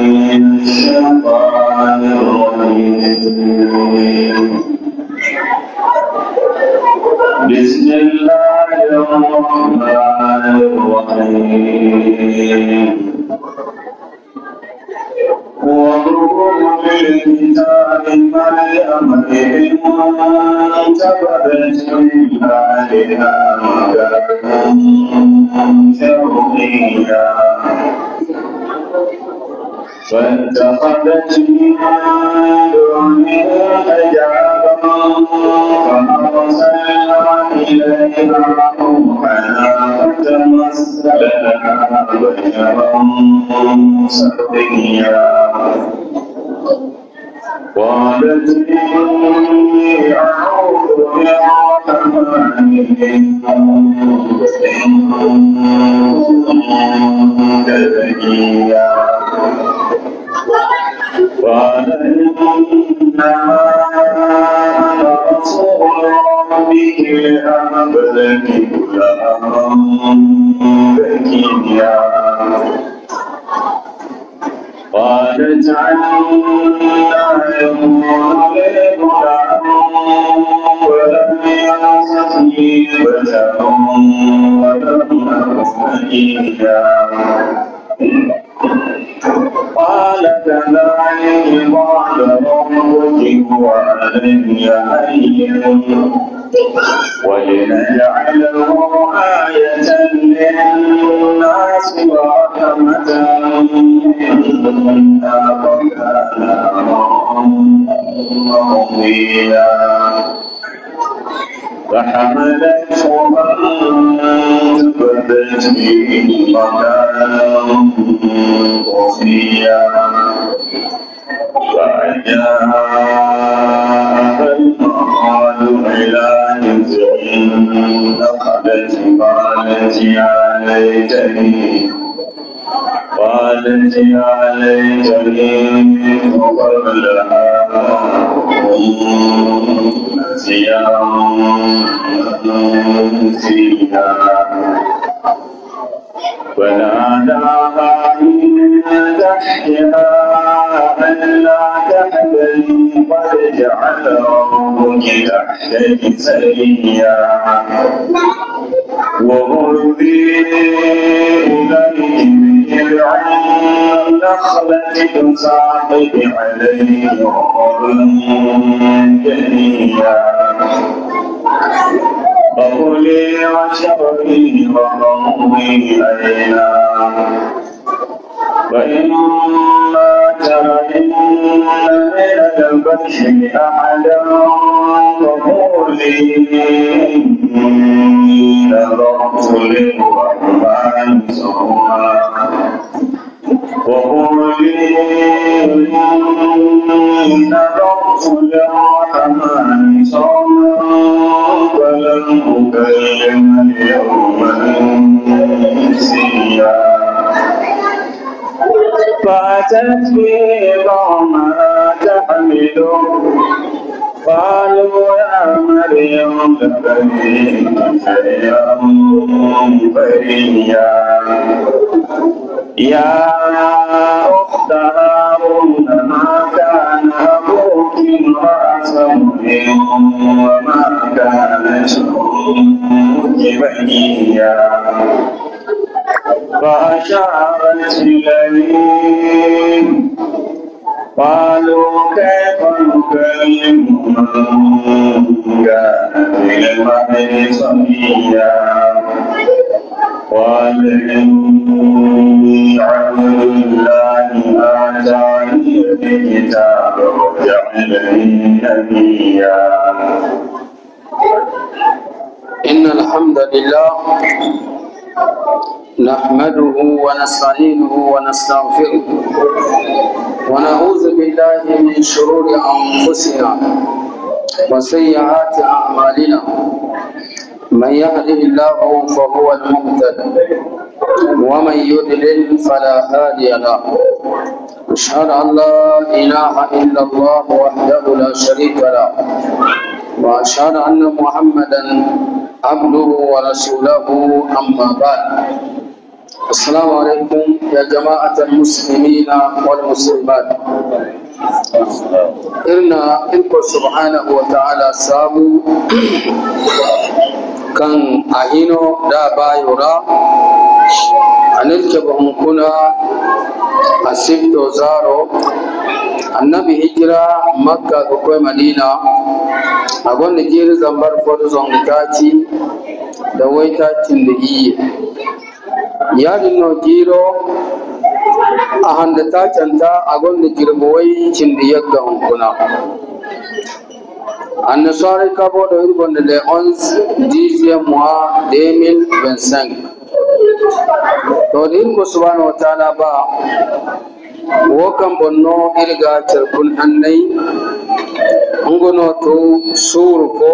من الشيطان الرجيم. بسم الله الرحمن الرحيم. واذكر في الكتاب مريم إذ انتبذت من أهلها مكانا شرقيا فاتخذت من دونهم حجابا فأرسلنا إليها روحنا فتمثل لها بشرا سويا قالت إني أعوذ بالرحمن منك إن كنت تقيا قال إنما أنا رسول ربك لأهب لك غلاما زكيا قالت عنا يكون لي غلام ولم يمسسني بشر ولم أك بغيا قال كذلك قال ربك هو علي هين ولنجعله آية للناس ورحمة منا وكان أمرا مرضيا فحملته فانتبذت به مكانا قصيا فأجاءها المخاض إلى جذع النخلة قالت يا ليتني مت قبلها نسيا فناداها من تحتها ألا تحزني قد جعل ربك تحتك سريا وهزي إليك بجذع النخلة تساقط عليه رطبا جنيا فكلي واشربي وقضي عينا فإما ترين من البشر أحدا فقولي إني نذرت للرحمن صوما وقولي إني نذرت للرحمن صوما فلن أكلم اليوم إنسيا فأتت به قومها تحمله قالوا يا مريم لبثت شيئا فريا يا أخت هارون ما كان أبوك امرأ سوء وما كانت أمك بغيا فأشارت إليه قالوا كيف نكلم من كان في المهد صبيا قال إني عبد الله آتاني الكتاب وجعلني نبيا. إن الحمد لله نحمده ونستعينه ونستغفره ونعوذ بالله من شرور أنفسنا وسيئات أعمالنا من يهده الله فهو المهتد ومن يضلل فلا هادي له أشهد أن لا إله إلا الله وحده لا شريك له وأشهد أن محمدا عبده ورسوله أما بعد السلام عليكم يا جماعة المسلمين والمسلمات. إرنا إنكو سبحانه وتعالى سابو كان أهينو دا بايورا أنلكبهم كنا أسيبتو زارو النبي هجرة مكة وكوي مدينة أقول نجير زنبر فوتو زنغتاتي دويتاتي اللي yadin no jiro a handa ta canta a gonda girboyi cindi yagga hunkuna an nasari kabo da irbon da le 11 mois 2025 to din ko subhanahu wa ta'ala ba wokan bonno irga charkun hannai ngono to suru ko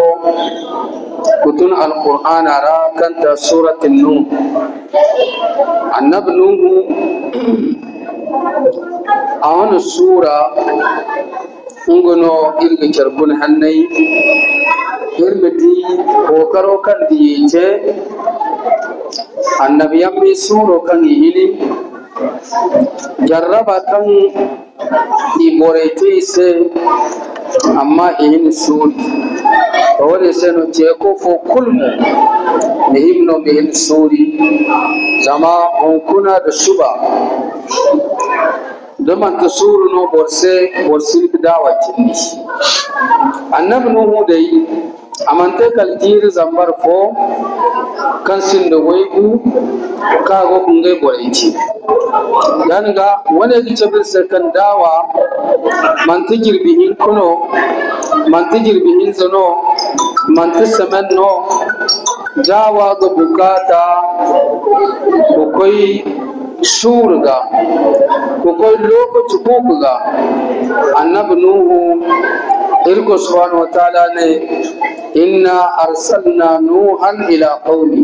kutun alquran ara kanta suratul nuh annab nuhu awana sura ngono irga charkun hannai irbati kokaro kan diye annabiyam bi suro kan hili jarraba kan iborete se amma ihin suri wani sai no ce ko fo kulmu muhimno bihin suri zama kuna da shuba da man ta suru no borsi dawa kinni annabi nuhu dai amante kalkiri zambar fo kan sin da waibu ka go kungai boreci dan ga wani gice bin kan dawa man ta girbihin kuno man ta girbihin zano man ta saman no dawa ga bukata ko koi surga ko koi lokaci ko ga annabi nuhu irko subhanahu wa ta'ala ne inna arsalna nuhan ila qaumi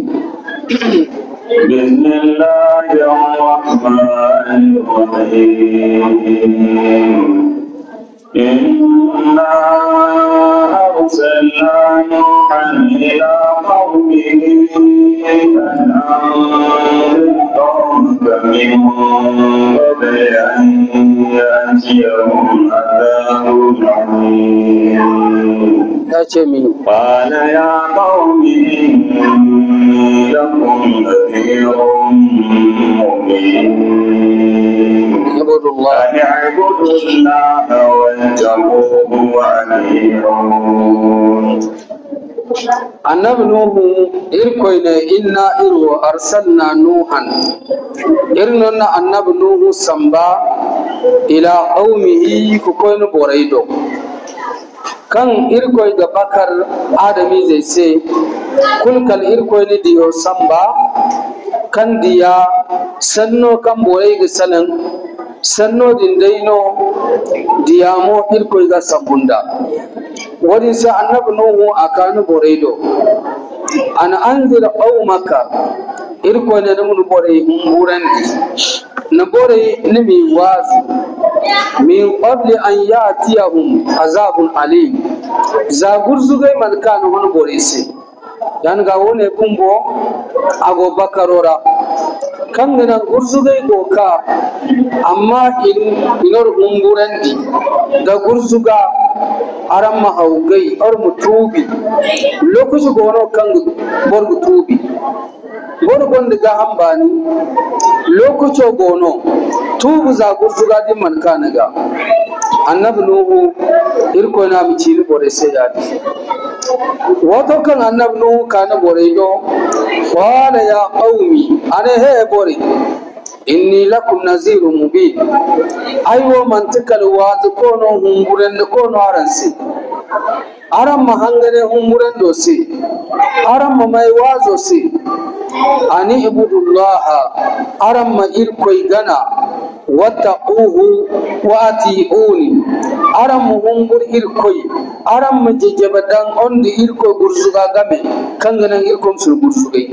بسم الله الرحمن الرحيم إنا أرسلنا نوحا إلى قومه أن أنذر قومك من قبل أن يأتيهم عذاب عليم قال يا قوم إني لكم نذير مبين أن اعبدوا الله واتقوه وأطيعون. annabi nuhu irkoyne inna irwo arsalna nuhan irnonna annabi nuhu samba ila qaumihi ko koyno boraydo kan irkoy ga bakar adami zai se kulkal irkoyne diyo samba kan diya sanno kan boray ga sanan sanno dindaino diyamo irkoy ga sabunda wani sa annabi nuhu akanu boraydo an anzir qaumaka irkoyne mun boray humburandi na boray nimi wazi min qabli an yatiyahum azabun alim za gurzugai man kanu hon borese dan ga wone bumbo ago bakarora kan nan gurzugai goka amma inor humburandi da gurzuga aran mahaugai or mutubi lokaci gono kan borgu tubi gonda ga hambani lokaci gono tubu za gurzuga din man kanaga annabi nuhu irko na mi cili bore sai ya wato kan annabi nuhu kana bore do qala ya qaumi ana he bore inni lakum nazirun mubin aywo mantikal wazu kono humburen kono aransi aran mahangane humburen dosi aran mai wazo si ani ibudullaha aran ma irkoi gana wattaquhu wa atiuni aran muhumbur irkoi aran ma jejebadan ondi irkoi gursuga game kanganan irkom sul gursugai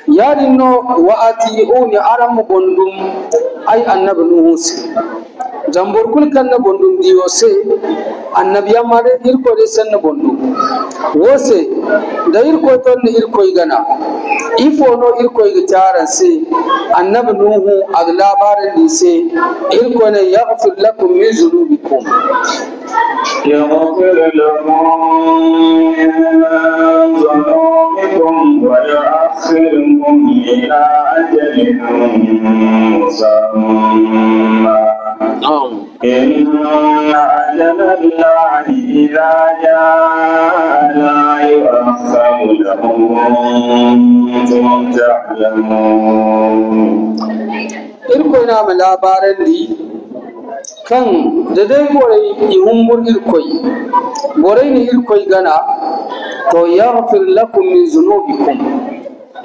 yari no wa atiuni aran mu bondum ay annabi nuhu zambor kul kanna bondum diyo se annabi amare irko de sanna bondum wose da irko ton irko gana ifo no irko ga taran se annabi nuhu ag labarin di se irko ne yaghfir lakum min zunubikum يغفر لكم من ذنوبكم ويؤخركم إلى أجل مسمى إن أجل الله إذا جاء لا يؤخر له وأنتم تعلمون. irko na ma labaran di kan da dai borai ihumbur irkoi borai ni irkoi gana to yaghfir lakum min zunubikum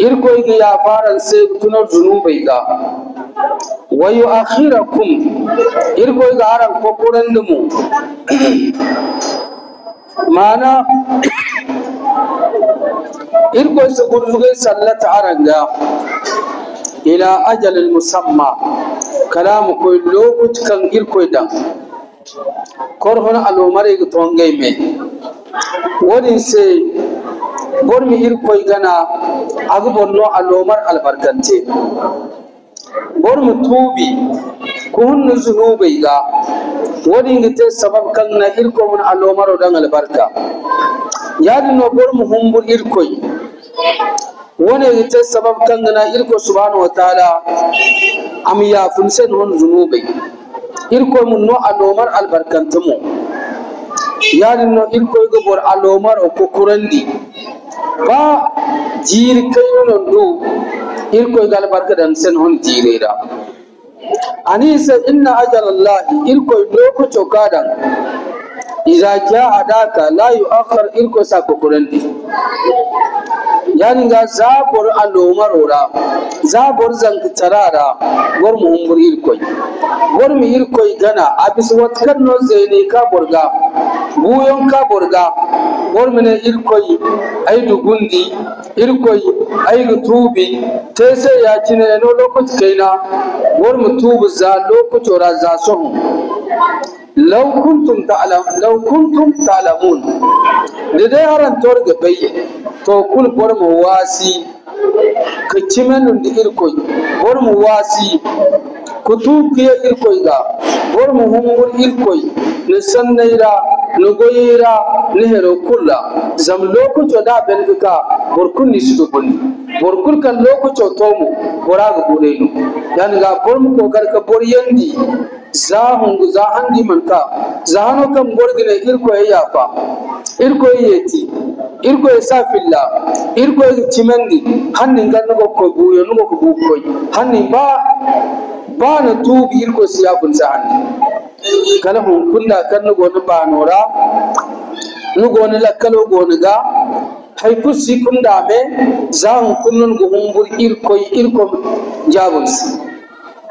irkoi ga ya faran sai tunar zunubai ga wa yu'akhirakum irkoi ga aran kokoran mu mana irkoi su gurzugai sallata aranga ila ajalin musamma kalamu koy lokuti kan irkoy dan kor hono alomare ga tongay me wodin se bormi irkoy gana agu bonno alomar albarkante bormu tubi ko hunnu zunubai ga wodin gite sabab kan na irko mun alomar dan albarka yadi no bormu humbur irkoy wani ita sabab kan gana irko subhanahu wa ta'ala am ya funsen hon zunubai irko mun no alomar albarkantumu yadin no irko go bor alomar o kokurandi ba jir kai non do irko ga albarka dan sen hon jireda anisa inna ajalallahi irko loko chokadan iza jaa daka la yu'akhkhar irko sa kokurandi yani ga zabor alomarora zabor zangitarara gor mu humbur irkoy gor mi irkoy gana abis wat kanno zene ka borga buyon ka borga gor mine irkoy ay dugundi irkoy ay tubi tese ya cine no lokaci kaina gor mu tubu za lokaci ora za so law kuntum ta'lamun da dai haran torga bayye to kul bor mu wasi ka cimenun da irkoy bor mu wasi ku tubiye irkoy ga bor mu humbur irkoy ne sannaira ne goyira ne hero kulla zam lokuto da benka bor kunni su bonni bor kul kan lokuto tomu boraga budeno yani ga bor mu ko garka bor yandi zahungu zahandi manka zahano kan borgine irkoy yafa irkoy yeti irkoy safilla irkoy cimandi hannin gan no ko buyo no ko bukoy hanni ba na tubi irkoy siyafun sa hanni kala hun kunna kan no go no banora no go no lakkalo go no ga hay kusi kunda me zahun kunnun go humbur irko jabus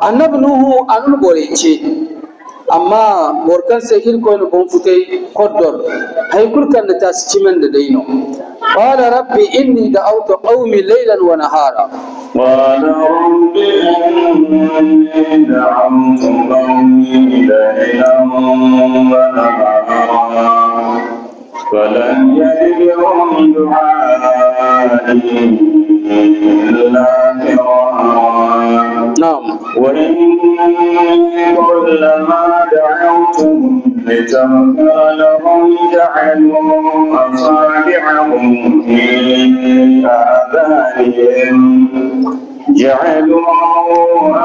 annabi nuhu anun borece amma borkan sai irko no bon futai koddor hay kurkan da tascimen da daino qala rabbi inni da'awtu qaumi laylan wa nahara قال رب إني دعوت قومي ليلا ونهارا فلم يزدهم دعائي إلا فرارا نعم وإني كلما دعوتهم لتغفر لهم جعلوا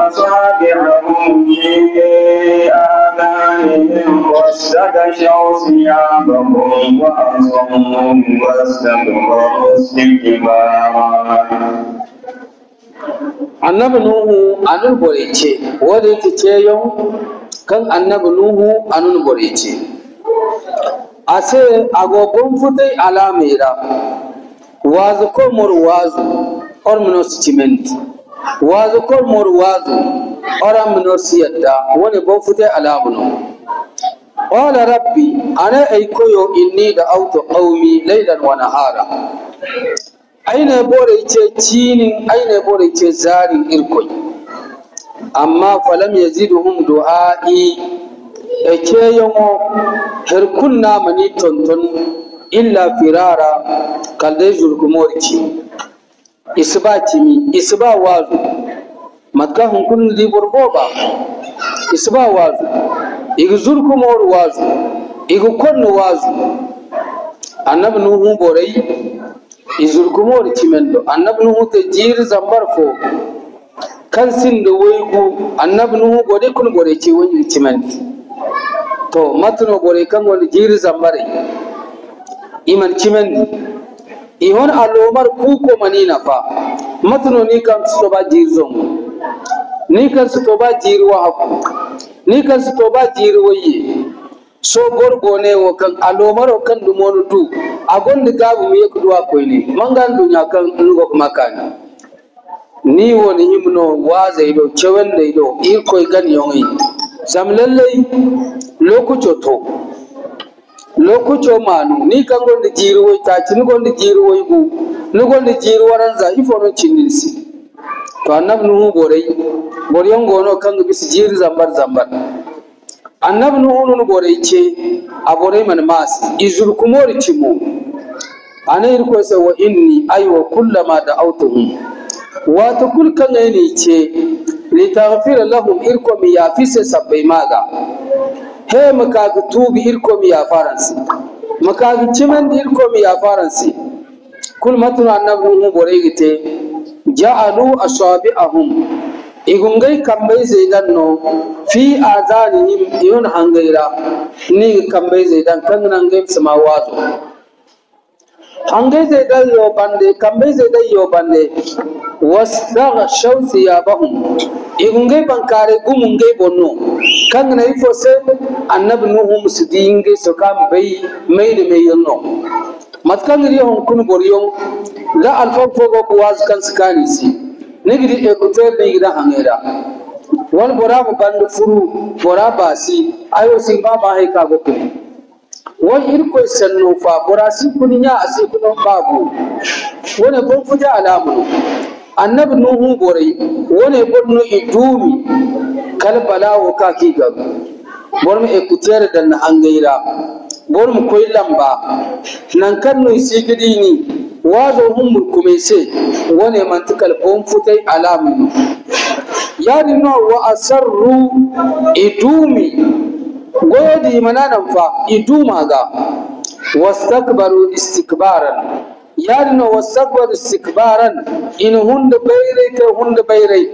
أصابعهم في آذانهم واستغشوا ثيابهم وأصروا واستكبروا استكبارا. annabi nuhu anun borece wanda yake ce yau kan annabi nuhu anun borece ase agobon futai alamira wazu ko mor wazu or minos cimendi wazu ko mor wazu ora minos yadda wani bon futai alamuno qala rabbi ana aykoyo inni da auto qaumi laylan wa nahara aine bore ce cinin aine bore ce zarin irkoi amma falam yaziduhum du'ai ake yamo herkunna mani tonton illa firara kalde zurgumorki isba kimi isba wazu matka hunkun di borboba isba wazu igu zurku mor wazu igu konno wazu annab nuhu borai izurku mor cimendo annab nuhu te jir zambar fo kan sindo waygu annab nuhu gode kun bore ci woni cimendi to matno bore kan woni jir zambare iman cimendi ihon alomar kuko manina fa matno ni kan so ba jir zon ni kan so ba jir wa haku ni kan so ba jir waye so gorgone wo kan alomaro kan dumonu du agonde gabu mi yekuduwa koyne mangan dunya kan nugo makani ni woni himno waze do cewende do irkoy gan yongi zam lallai lokuco manu ni kan gonde jiru woy ta ci ni gonde jiru woy gu ni gonde jiru waranza ifo non cindinsi to annab nuhu boryon gono kan bis jiru zambar annab nuhu no borey ce a borey man mas izul kumori cimo anay irko se wa inni ay wa kullama da'awtuhum wa takul kan ne ce li taghfir lahum irko mi yafise sabbai maga he maka tubi irko mi ya faransi maka cimen irko mi ya faransi kul matuna annab nuhu borey gite ja'alu asabi'ahum igungai kambai zaidan no fi azanihim yun hangaira ni kambai zaidan kan nan gai sama wazo hangai zaidan yo bande kambai zaidan yo bande wastaghshaw thiyabahum igungai bankare gumungai bonno kan na ifo se annab nuhu musdinge so kam bai mai da mai yanno matkan riyo kun boriyon la alfa fogo ko waz kan skani si nigiri écouteur be gida hangera wal bora mo bandu furu bora basi ayo simba ba hay ka gokre wal irko sanno fa bora si kuninya asi kuno babu wona bon fuja alamu annab nuhu borai wona bonno idumi kal balawo ka ki gab bormo écouteur dan hangera bormo koy lamba nan kanno sigidi ni wazo humur kumese wane mantikal bon futai alaminu yari no wa asarru idumi godi mananan fa iduma ga wastakbaru istikbaran yari no wastakbaru istikbaran in hunda bayrai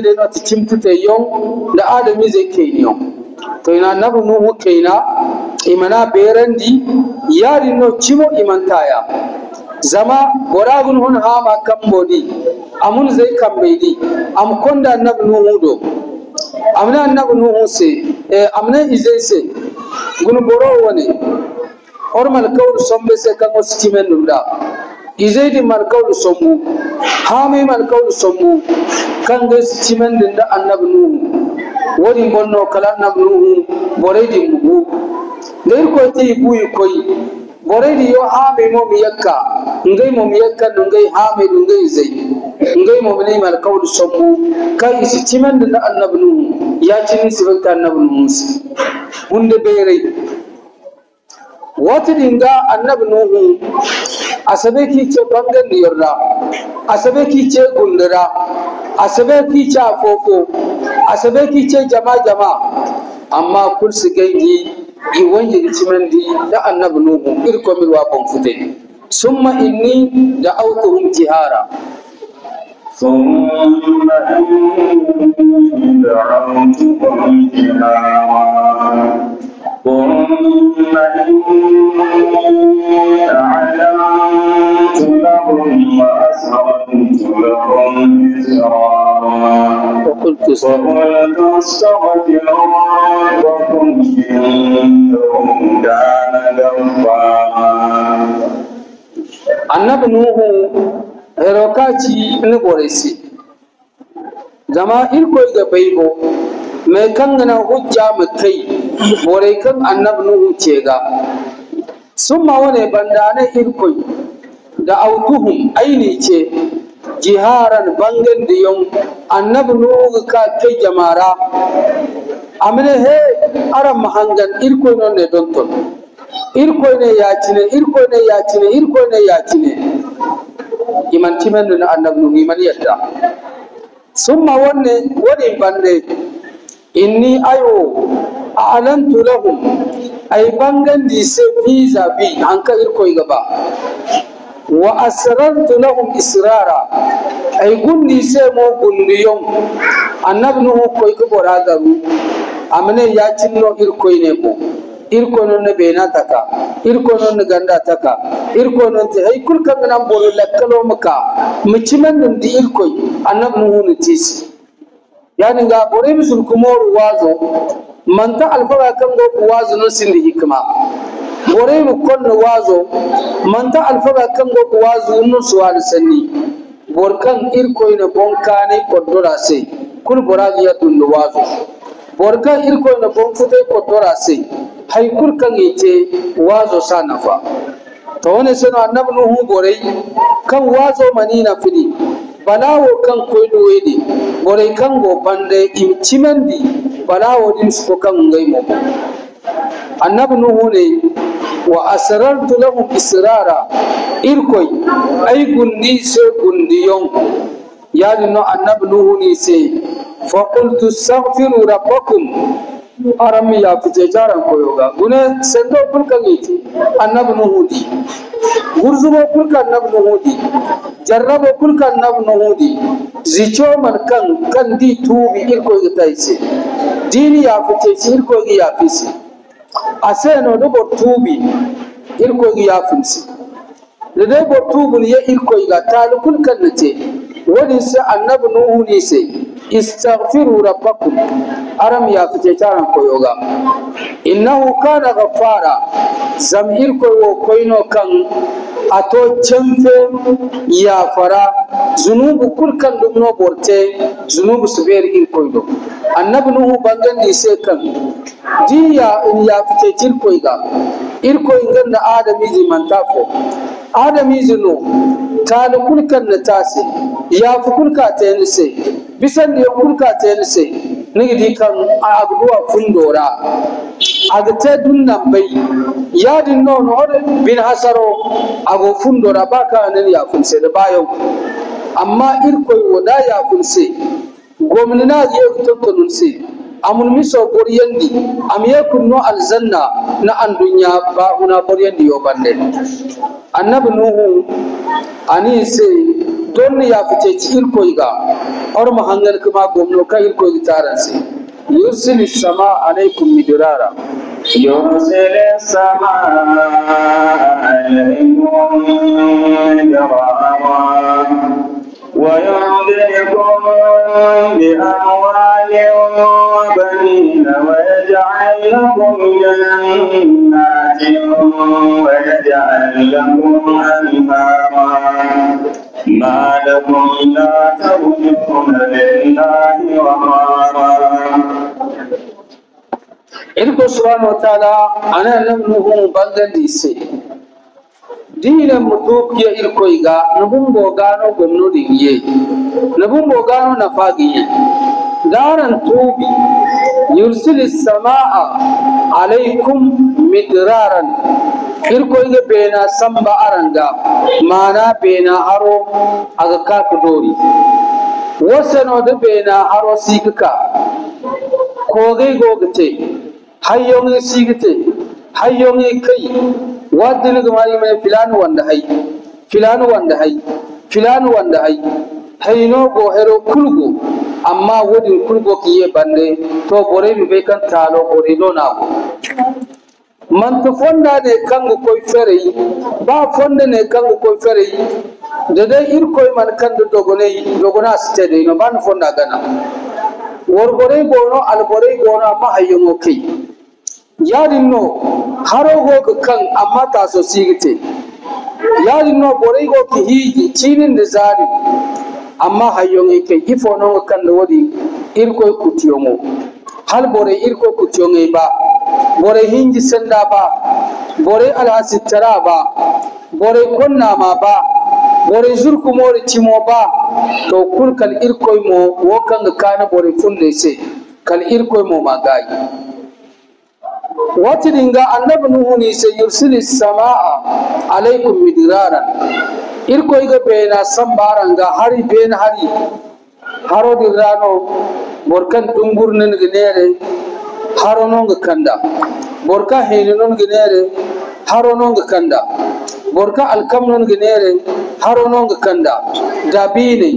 ne no cimtute yon da adami zai keiniyo to ina nabu nuhu keina imana berandi yari no cimo imantaya zama boragun hun hama kambodi amun zai kambedi am konda nabu nuhu do amna nabu nuhu se amna izai se gun boro woni ormal kawl sombe se kan ostimen nunda izai di mal kawl sombu hame mal kawl sombu kan ga stimen dinda annabi nuhu woni bonno kala annabi nuhu boredi mugu nder ko ti buyi koy boredi yo hame mo mi yakka ngai mo mi yakka ngai hame ngai zai ngai mo ne mal kawl sombu kai stimen dinda annabi nuhu ya cini sibanta annabi nuhu hunde bere wata dinga annabi nuhu asabe ki ce bangan niyarra asabe ki ce gundura asabe ki ce afofo asabe ki ce jama amma kul su gangi i wanje da cimandi da annabi nuhu irko mirwa ban fute summa inni da autuhum jihara ثم إني دعوتهم جهارا ثم إني أعلنت لهم وأسررت لهم إسرارا وقلت استغفروا ربكم إنه كان غفارا. النبي نوح herokaci ni boresi zama irko ga baibo mai kangana hujja mutai bore kan annabi nuhu ce ga summa wane bandane irko da autuhum aini ce jiharan bangan da yon annabi nuhu ka kai jamara amne he aram mahangan irko non ne donton irko ne ya cine iman cimen na annabi nuhu iman yadda summa wani bande inni ayo a'lantu lahum ay bangan di se visa bi anka irko gaba wa asrartu lahum israra ay gundi se mo gundiyon annabi nuhu koy ko boragaru amne ya cinno irko ne ko irko non ne bena taka irko non ne ganda taka irko non te ay kul kan nan bolo lakkalo maka muciman dum di irko annabi nuhu ne tisi yani ga bore bisul kumor wazo manta alfaga kan go wazo no sindi hikma bore mu kon wazo manta alfaga kan go wazo no suwal sanni borkan irko ne bonkane kodora se kul boragi ya dun wazo borkan irko ne bonfute kodora se hay kul kan yete wazo sanafa to wone seno annabi nuhu bore kan wazo manina fidi balawo kan koydo wedi bore kan go bande imcimandi balawo din su kan ngai mo annabi nuhu ne wa asrartu lahum israra irkoy ay gundi se gundiyon yani no annabi nuhu ni se fa qultu astaghfiru rabbakum arami ya fije jaran koyoga gune sendo kulkan yiti annabi nuhu di gurzubo kulkan annabi nuhu di jarrabo kulkan annabi nuhu di zicho man kan di tubi irko gitaise dini ya fije irko gi ya fisi aseno do bo tubi irko gi ya fisi de bo tubun ya irko ga tal kulkan nate wani sa annabi nuhu ni se استغفروا ربكم أرم يا فتيتان كويوغا إنه كان غفارا زمير كوينو كان أتو جنفو يا فرا ذنوب كل كان دمنو بورتي ذنوب سبير إن كويدو النبي نوح بانغن دي سيكن دي يا إن يا فتيتين كويغا إركو إنغن آدم يزي منتافو آدم يزي نو تالو كل كان نتاسي يا فكل كاتينسي bisan da kurka ta yi sai nigi di kan agduwa fundora agte dunna bai yadin non hore bin hasaro ago fundora baka nan ya funse da bayo amma irkoy wada ya funse gomnina je tontonun se amun miso boryandi am yakunno aljanna na an dunya ba una boryandi yo bande annabi nuhu ani se don ya fice ci irkoy ga और महंगल कमा गोमनो का इनको विचारन से युसिल समा अलैकुम मिदरारा युसिल समा अलैकुम मिदरारा ويمددكم بأموال وبنين ويجعل لكم جنات ويجعل لكم أنهارا ما لكم لا ترجون لله وقارا إنكو سبحانه وتعالى أنا نمنه بلدنيسي دين متوكيا إلكويغا نبون بوغانو غمنو دينيه نبون بوغانو نفاقيه دارن توبي يرسل السماء عليكم مدرارا إلكويغا بينا سمبا أرنغا مانا بينا هارو أغاكاك دوري وسنو دي بينا هارو سيككا كوغي غوغتي هايونغي سيكتي هايونغي كي wadin gumari mai filanu wanda hay filanu wanda hay hayno go hero kulgo amma wodin kulgo kiye bande to bore be kan talo bore do na man to fonda ne kango koy ferey ba fonda ne kango koy ferey de dai ir koy man kan do dogona stede no ban fonda gana wor bore gono al bore gono amma hayyo kai yadin no haro go kan amma ta so sigite yadin no bore go ki hiji cinin da zari amma hayyon yake ifo no kan da wodi irko kutiyomo hal bore irko kutiyonge ba bore hinji sanda ba bore alhasitara ba bore konna ma ba bore zurku mori cimo ba to kul kal irko mo wokan kana bore funde se kal irko mo magayi watidinga annabi nuhu ni sayursilis samaa alaikum midraran irko iga bena sambaranga hari ben hari haro dirano borkan dungur nan ginere haro non kanda borka hene non ginere haro non kanda borka alkam non ginere haro non kanda dabini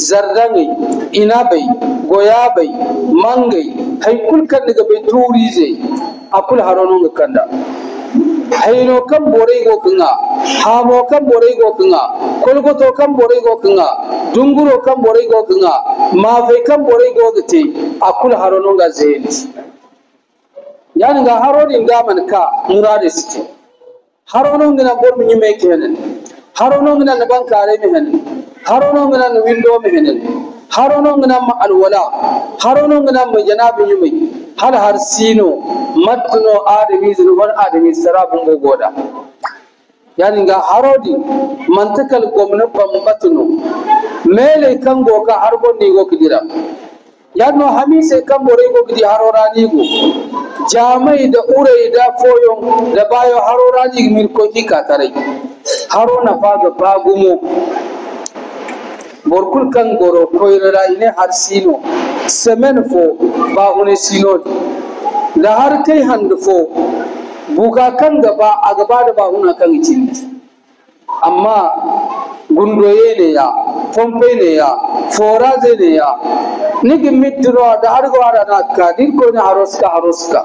zardangi inabai goyabai mangai haykul kan daga bai turize akul haro non kanda hayno kam boray go kinga hamo kam boray go kinga kolgoto kam boray go kinga dunguro kam boray go kinga mafe kam boray go gite akul harono ga zeli yani ga haroni ngaman ka murade site harono ngina bor mi nyime kenen harono ngina na bankare mi hen harono ngina na window mi hen harono ngina ma alwala harono ngina ma janabi nyime hal har sino matno adami zunuban adami sarabun gogoda yani ga harodi mantakal gomna bambatno mele kango ka harbon ni go kidira yanno hamise kan bore go kidi harorani go jamai da urai da foyon da bayo harorani mir ko hika tare harona faga bagumo borkul kan goro koyrara ine har sino semen fo ba une sino da har kai handu fo buga kan gaba a gaba da ba una kan cin amma gundoye ne ya pompe ne ya foraze ne ya nigi mitro da har gwara na ka din ko ne haroska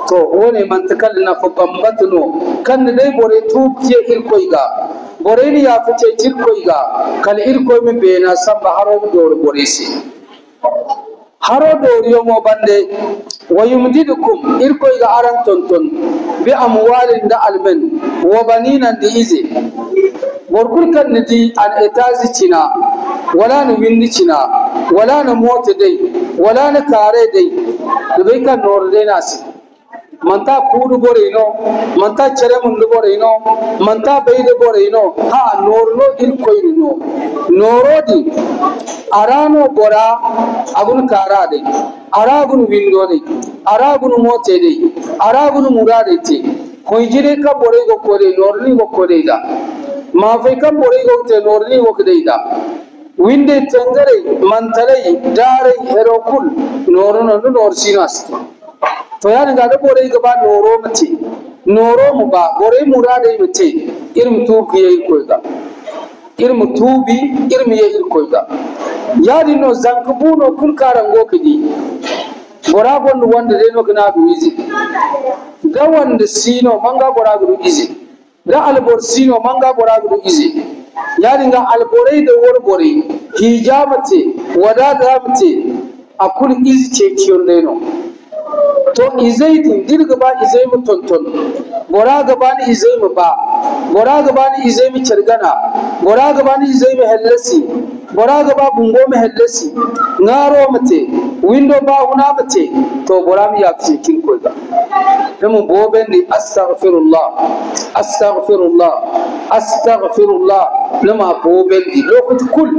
to wone mantakal na fo bambatno kan dai bore tukiye irkoiga bore ni ya fice cirkoiga kal irkoi me bena samba haro dor bore si haro doriyo mo bande wayumdidukum irkoiga aran tonton bi amwalin da almen wa banina di ize borkul kan di an etazi cina wala na windi cina wala na mota dai wala na kare dai da bai kan nor dai nasi manta kudu borino manta chere mundu borino manta beide borino ha norno irkoirino norodi arano bora agun kara dai aragun windo dai aragun mote dai aragun murade te koijire ka bore go kore norni go kore da ma fai kan bore go te norni go kore da winde tangare mantalai dare herokul norno nor sinas to yana ga da bore ga ba noro mace noro mu ba bore murade mace irin tubi yayi koiga irin tubi irin yayi koiga yadi no zankubuno kul karango kidi bora gondu wanda dai no kana du izi da wanda sino manga bora du izi da albor sino manga bora du izi yadi ga albore da wor bore hijamate wadada mate akul izi ce kiyon dai no to izai din dirga ba izai mu tonton bora gaba ni izai mu ba bora gaba ni izai mu cirgana bora gaba ni izai mu hellasi bora gaba bungo mu hellasi ngaro mate window ba huna mate to bora mi ya fi kin ko ga mu boben ni astaghfirullah astaghfirullah astaghfirullah lama boben di lokaci kul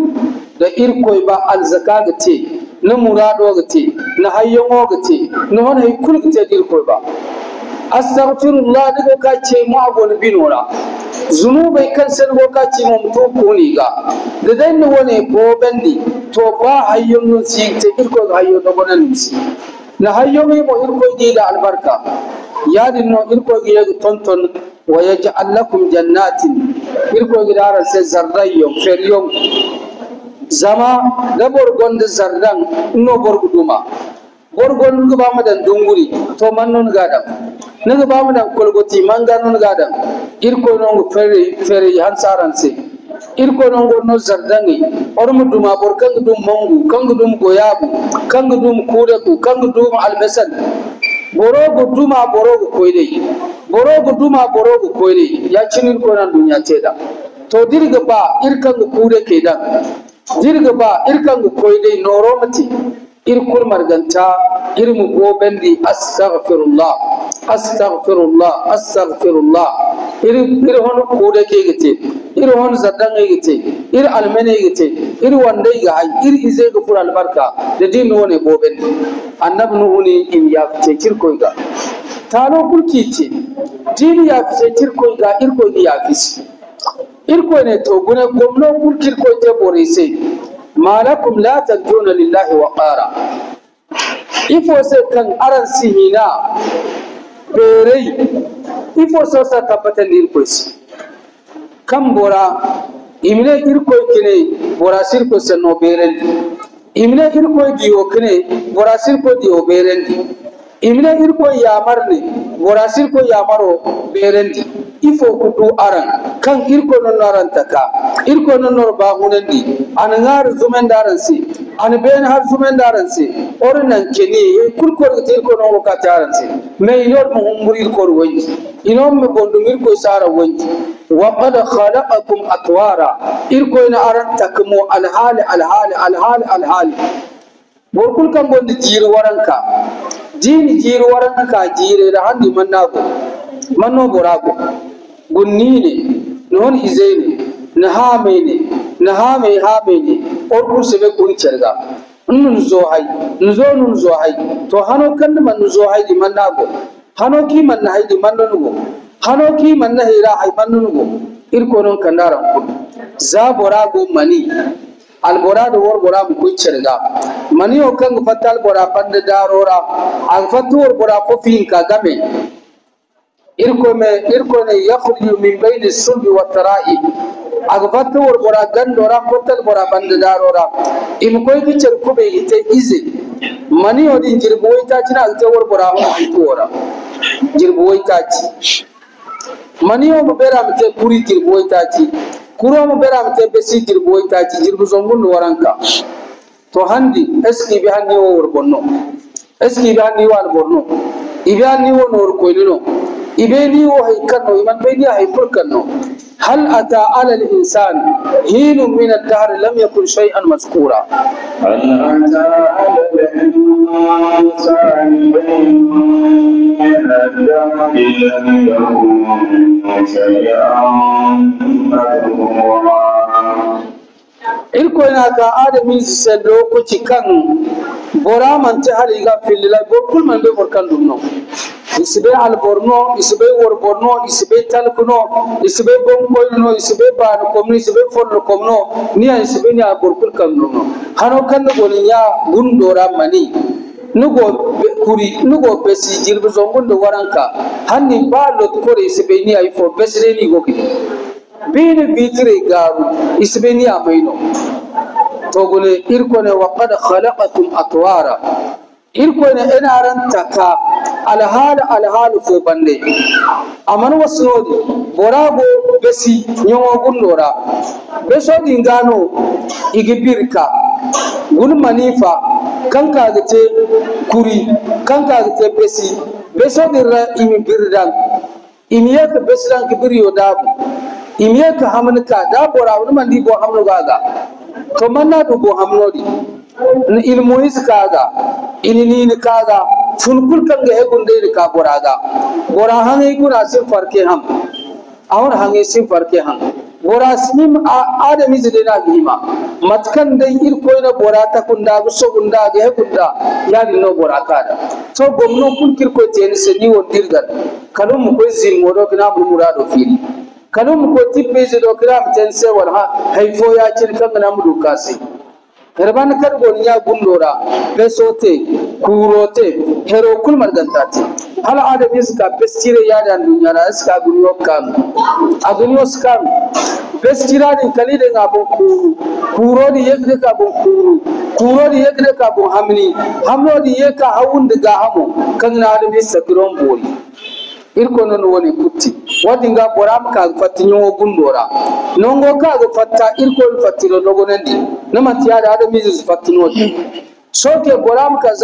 da irkoi ba alzaka ga te na murado ga te na hayyon ga te na wani haikul ga te dirkoi ba astaghfirullah daga ka ce mu abun binora zunubai kan san go ka ce mu to ko ni ga da dan wani boben di to ba hayyon nun si te irko ga hayyon da gonan si na hayyon mu irko gi da albarka ya dinno irko gi ya tonton wa yaj'al lakum jannatin irko gi da ran sai zarrayyo feryon zama da borgon da zardan no borguduma borgon ga ba mu dan dunguri to man non gadam naga ba mu dan kolgoti man ga non gadam irko non fere hansaran se irko non go no zardangi or mu duma borkan dum mangu kan dum goyabu kan dum kureku kan dum albasan borogo duma borogo koydei borogo duma borogo koydei ya cinin ko nan dunya teda to dirga ba irkan kure ke dan dirga ba irkan koydei noromati irkul marganta irmu gobendi astaghfirullah astaghfirullah astaghfirullah ir hon kude ke gite ir hon zaddan gite ir almene gite ir wande ga hay ir ize ga fur albarka da din wone gobendi annab nuhuni in ya fice kirkoi ga talo kurki ce din ya fice kirkoi ga irkoi ya fice irko ne to gune gomno kulkir ko te borise malakum la tarjuna lillahi wa qara ifo se kan aran sihina berei ifo so sa tabata irko kam bora imne irko kine bora sirko se no beren imne irko diyo kine bora sirko diyo beren imne irko yamarne bora sirko yamaro beren ifo kudu aran kan irko non aran taka irko non nor ba hunandi an ngar zumen daran si an ben har zumen daran si ornan keni kulko irko non ka taran si me inor mo humuri ko wonji inom me bondu irko sara wonji wa qad khalaqakum atwara irko ina aran takmo alhali borkul kan bondi jiru waranka jini jiru waranka ka jire da handi manno borago gunnine non izene na hamene orkur sebe kun cerga nun zo hay to hano kan man zo hay di mannago hano ki man hay di mannugo hano ki man na hira hay mannugo irko non kandaran kun za borago mani alborado wor bora mu kun cerga mani o kan fatal bora pande darora al fatur bora fofin ka game irko ne yakhruju min bayni sulbi wa tara'ib agfatu wor bora gandora fatal bora pande darora im koy ki cer kube ite ize mani o din jirboy ta cina ite wor bora ho tuora jirboy ta ci mani o bera mate puri jirboy ta ci kuro mo bera mate besi jirboy ta ci jirbu zongun waranka to handi eski bi hanni o wor bonno eski bi hanni wal bonno ibi hanni wo nor koynino ibeni wo hay kanno iman beni hay kanno hal ata ala al insan hin min ad dahr lam yakun shay'an mazkura hal ata ala al insan min ad dahr lam yakun shay'an mazkura irko ina ka adami se lokaci kan bora man ta haliga filila bokul man be borkan dumno isibe al borno isibe wor borno isibe talkuno isibe bonkoyno isibe ban komno isibe follo komno ni isibe ni borkul kan dumno hano kan goni ya gundora mani nugo kuri nugo besi jirbu zongundo waranka hanni ba lot kore isibe ni ay fo besre ni goki bini vitire garu isbeni amaino togone irkone wa qad khalaqakum atwara irkone enaran taka alhal fo bande aman wasnodi borago besi nyongo gundora besodi ngano igibirka gun manifa kanka gate kuri kanka gate besi besodi ra imi birdan imiyaka besran kibiriyo dabu imiyaka hamnuka da bora wani mandi bo hamnu gaga to manna do bo hamnodi ilmu iskaga inini kaga funkul kan ga hegunde ka boraga bora hangi kuna sin farke ham awon hangi sin farke ham bora sim adami zidena gima matkan dai irkoina bora ta kunda so gunda ga hegunda ya no bora kada to gomno kun kirko ten se ni won dirgal kalum ko zin modo kana murado fili kalum ko tibbe je do kram ten se wal ha hayfo ya cin kan na mudu kasi herban kar goniya gundora besote kurote hero kul margantati hal adami suka bestire ya da dunya na suka guniyo kam aguniyo suka bestira din kalide ngabo kuro di yekde ka bon kuro di yekde ka bon hamno di yeka hawund ga hamo kan na adami sakiron bori irko non woni kutti wadinga boram ka fatinyo gundora nongo ka go fatta irko fatiro dogonandi namati ada adami zu fatino soke boram ka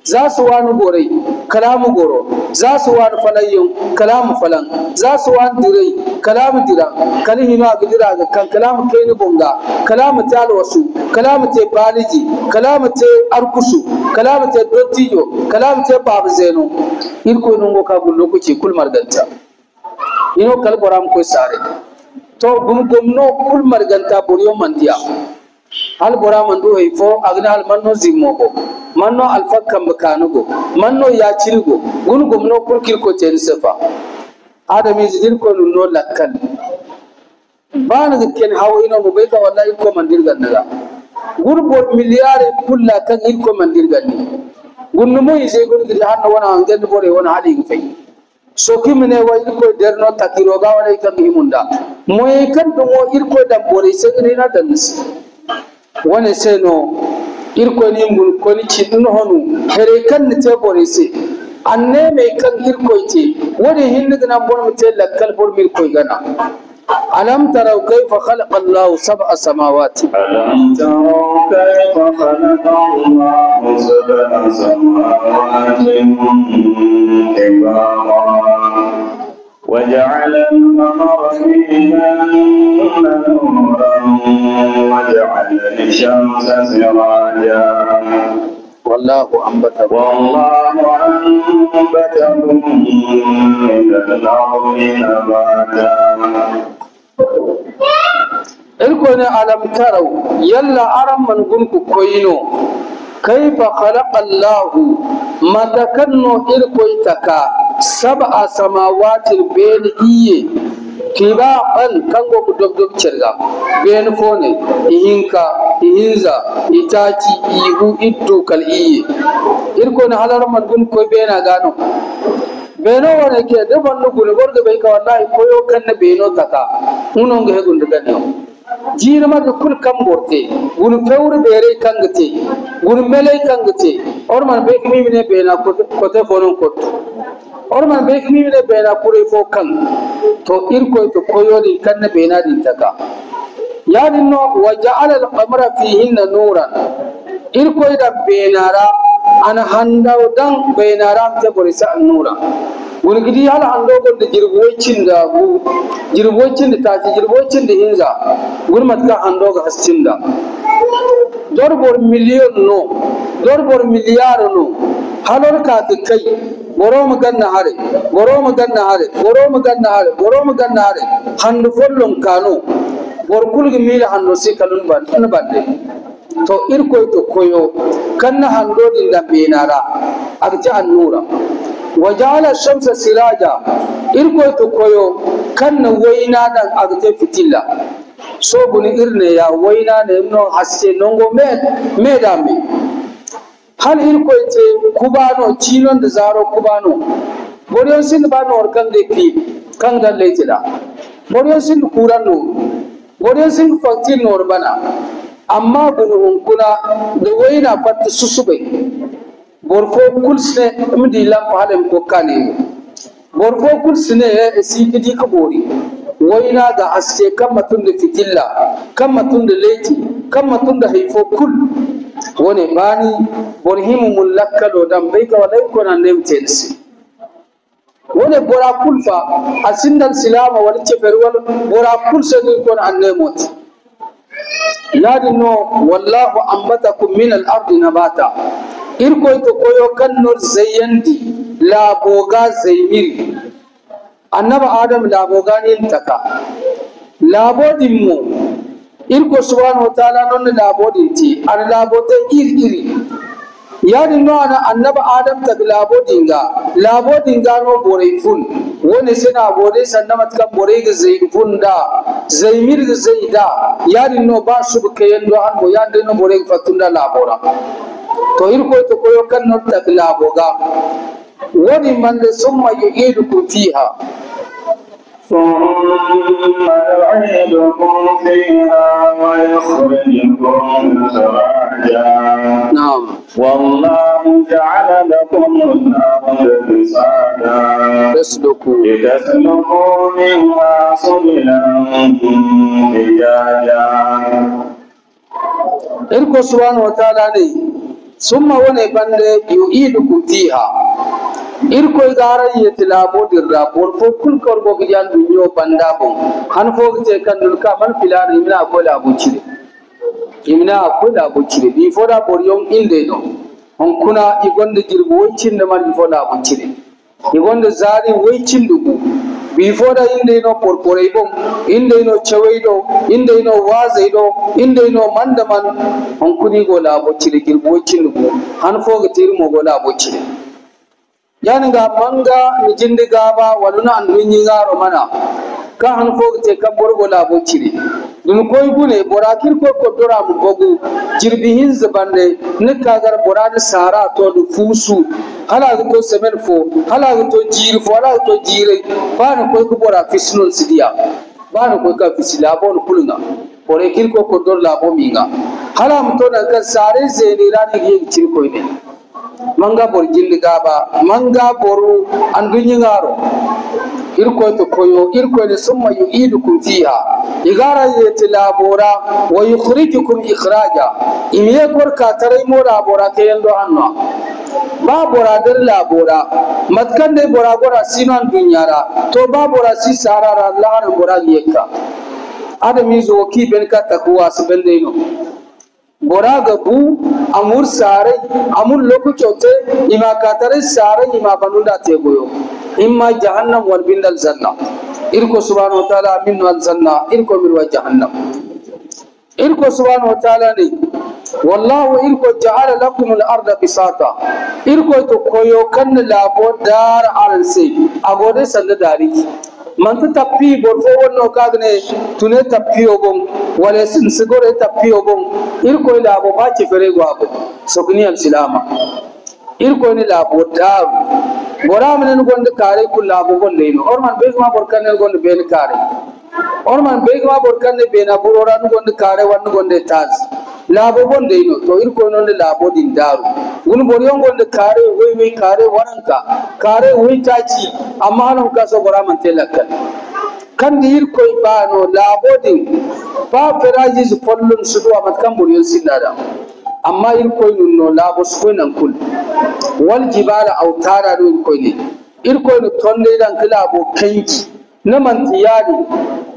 zasu wani gorei kalamu goro zasu wani falayyon kalamu falan zasu wani direi kalamu dira kalihino agdira ga kan kalamu kaini bonga kalamu talwasu kalamu te baliji kalamu te arkusu kalamu te dottijo kalamu te babu zeno irko nongo ka gullo ko ci kul marganta ino kal boram ko sare to gomno kul marganta boriyo mandiya hal boram ando hayfo agna hal manno zimmogo manno alfakam bakanugo manno yacirigo gun gomno kul kirko ten sefa adami zidil ko no lakkan bana ga ken hawo ino mo bai ka wallahi ko mandir gannaga gurbo miliyare kulla kan irko mandir ganni gunnu mo ise gun gidi hanno wana angen bore wana hali fay so kimne wa irko derno takiro ga wala kan himunda mo e kan do mo irko dam bore se ne na danis wane se no irko ni mun ko ni cinno honu here kan ni te bore se anne me kan irko te wani hindu na bon mute lakkal bor mir ko gana ألم تروا كيف خلق الله سبع سماوات ألم تروا كيف خلق الله سبع سماوات طباقا وجعل القمر فيهن نورا وجعل الشمس سراجا والله أنبتكم من الأرض نباتا إلكون ألم تروا يلا أرم من قنك كوينو كيف خلق الله ما تكنو إلكويتك سبع سماوات بين إيه طباقا كانغو بدوب تشرغا بين فوني إهينكا إهينزا إتاتي إيهو إدو كالإيه إلكون على رم من قنك كوي بينا غانو beno wona ke de banno gune gordo be ka wallahi koyo kanne beno taka uno nge gunde ganyo jina ma kul kam borte gunu fewre bere kangate gunu mele kangate or man be kimi mine bena ko te fonon ko or man be kimi mine bena pure fo kan to irko to koyo di kanne bena din taka ya dinno wa ja'ala al-qamara fihinna nuran irko da benara ana handaw dan benara te borisa nura wani gidi hala an dogon da jirgocin da tashi jirgocin da hinza wani matka an doga hascin da dorbor miliyon no dorbor miliyar no halor ka kai goro mu ganna hare handu follon kano bor kulgi mila hando si kalun ban bande to irko to koyo kanna hando din da benara agti annura wajala shamsa siraja irko to koyo kanna waina dan agte fitilla so buni irne ya waina ne no haske nongo me dami hal irko te kubano cinon da zaro kubano boriyon sin bano orkan de ki kan da letida boriyon sin kurano boriyon sin fakti nor bana amma bunu hunkuna da waina fatta susube borfo kulsne mdi lam halem ko kane borfo kulsne sikidi ka bori waina da aske kan matun da fitilla kan matun da leti kan matun da haifo kul wone bani borhimu mullakkalo dan bai ka wadai ko nan nem tensi wone bora kulfa asindal silama wal cefer wal bora kulse ko an nemot yadino wallahu ambatakum min al-ardi nabata irko to koyo kannor zayyandi laboga zaymiri annaba adam laboga nin taka labodin mu irko subhanahu wa ta'ala non labodin ti an labote iri yadin no ana annaba adam tak labodin ga no boreifun wone sina bore sannamat kan bore ga zaifun da zaymir ga zaida yadin no ba su kayendo an mo yadin no bore fatunda labora to irko to koyo kan no tak laboga wani man summa yu'idukum fiha ثم يعيدكم فيها ويخرجكم سراجا نعم والله جعل لكم الأرض بساطا لتسلكوا منها سبلا فجاجا irko subhanahu wa ta'ala ne summa wani bande yu'idukum fiha irko igara yeti labo dirra bor fo kul kor go gijan dunyo banda bon han fo gite kan dul ka man filar imna ko labo cire bi fo da bor yon inde no on kuna igonde jirgo woccin de man fo labo cire igonde zari woccin dugu bi fo da inde no porpore bon inde no chawaido inde no wazaido inde no mandaman on kuni go labo cire jirgo woccin dugu han fo gite mo go labo cire yani ga manga mi jindi gaba waluna an dunyi ngaro mana ka han fogte ka borgo labo cire dun koy gune borakir ko dora mu bogu jirbihin zabande ne kagar borade sara to du fusu hala to semen fo hala to jiri fo hala to jire bana koy ko bora fisnul sidiya bana koy ka fisila bon kulunga bore kirko ko dor labo minga hala mu to nan kan sare zeni rani gi cir koy ne manga bor jindi gaba manga boru andunyi ngaro irko to koyo irko ne summa yu'idukum fiha igara yeti labora wa yukhrijukum ikhraja imiye korka tarai mo labora ke yando anno ba bora der labora matkan de bora bora sinan dunyara to ba bora si sarara Allah bora yekka adami zo ki ben ka takwa sabende no bora gabu amur sare amur loku chote ima katare sare ima banunda te goyo imma jahannam wal bindal janna irko subhanahu wa ta'ala min wal janna irko mir wa jahannam irko subhanahu wa ta'ala ni wallahu irko ja'ala lakum al arda bisata irko to koyo kan labo dar aranse agode sanda dari man ta tappi borfo wonno kagne tune tappi obon wala sin sigore tappi obon irko labo ba ci fere go abo sokni al silama irko ni labo dar bora men gonde kare ku labo gonde no orman be ma borkan gonde be ni kare orman be ma borkan be na burora gonde kare wan gonde taz labo gonde no to irko no labo din daru gun boriyon gonde kare we kare waranka kare we taci amma non ka so bora man telakal kan irko bano labo din ba feraji su follun su do amat kan boriyon sinada amma irko no labo su nan kul wal jibala autara do irko ne irko no tonde dan labo kanki na mantiyadi